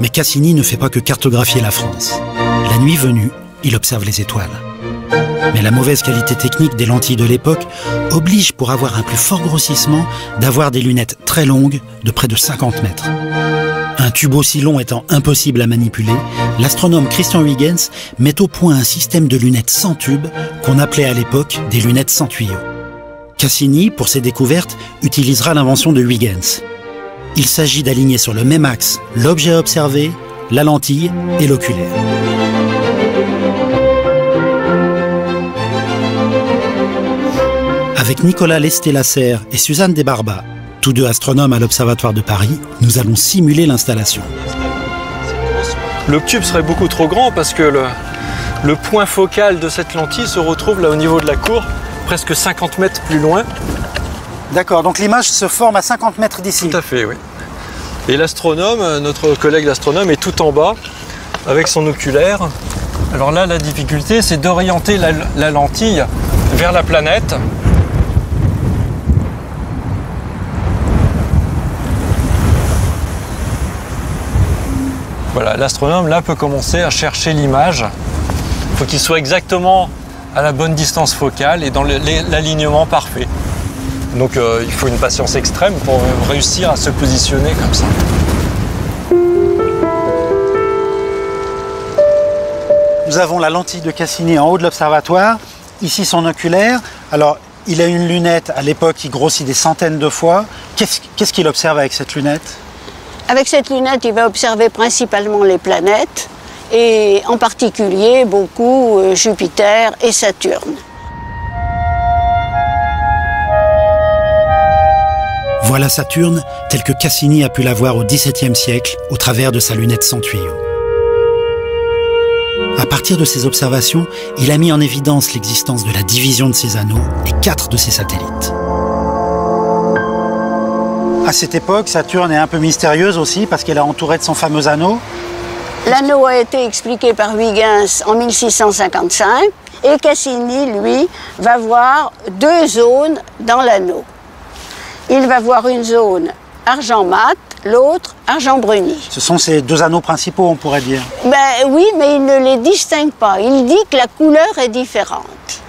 Mais Cassini ne fait pas que cartographier la France. La nuit venue, il observe les étoiles. Mais la mauvaise qualité technique des lentilles de l'époque oblige, pour avoir un plus fort grossissement, d'avoir des lunettes très longues de près de 50 mètres. Un tube aussi long étant impossible à manipuler, l'astronome Christian Huygens met au point un système de lunettes sans tube qu'on appelait à l'époque des lunettes sans tuyau. Cassini, pour ses découvertes, utilisera l'invention de Huygens. Il s'agit d'aligner sur le même axe l'objet observé, la lentille et l'oculaire. Avec Nicolas Lesté-Lasserre et Suzanne Desbarbas, tous deux astronomes à l'Observatoire de Paris, nous allons simuler l'installation. Le tube serait beaucoup trop grand parce que le point focal de cette lentille se retrouve là au niveau de la cour, presque 50 mètres plus loin. D'accord, donc l'image se forme à 50 mètres d'ici. Tout à fait, oui. Et l'astronome, notre collègue l'astronome, est tout en bas avec son oculaire. Alors là, la difficulté, c'est d'orienter la lentille vers la planète. Voilà, l'astronome là peut commencer à chercher l'image. Il faut qu'il soit exactement à la bonne distance focale et dans l'alignement parfait. Donc il faut une patience extrême pour réussir à se positionner comme ça. Nous avons la lentille de Cassini en haut de l'observatoire, ici son oculaire. Alors, il a une lunette, à l'époque, qui grossit des centaines de fois. Qu'est-ce qu'il observe avec cette lunette ? Avec cette lunette, il va observer principalement les planètes, et en particulier beaucoup Jupiter et Saturne. Voilà Saturne, tel que Cassini a pu la voir au XVIIe siècle, au travers de sa lunette sans tuyau. À partir de ces observations, il a mis en évidence l'existence de la division de ses anneaux et 4 de ses satellites. À cette époque, Saturne est un peu mystérieuse aussi parce qu'elle est entourée de son fameux anneau. L'anneau a été expliqué par Huygens en 1655 et Cassini, lui, va voir 2 zones dans l'anneau. Il va voir une zone argent mat, l'autre argent bruni. Ce sont ces 2 anneaux principaux, on pourrait dire. Ben oui, mais il ne les distingue pas. Il dit que la couleur est différente.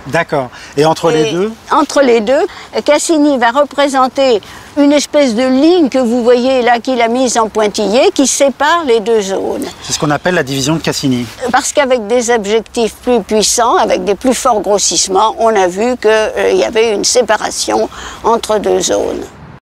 D'accord. Et entre les deux ? Entre les deux, Cassini va représenter une espèce de ligne que vous voyez là qu'il a mise en pointillé qui sépare les 2 zones. C'est ce qu'on appelle la division de Cassini. Parce qu'avec des objectifs plus puissants, avec des plus forts grossissements, on a vu qu'il y avait une séparation entre 2 zones.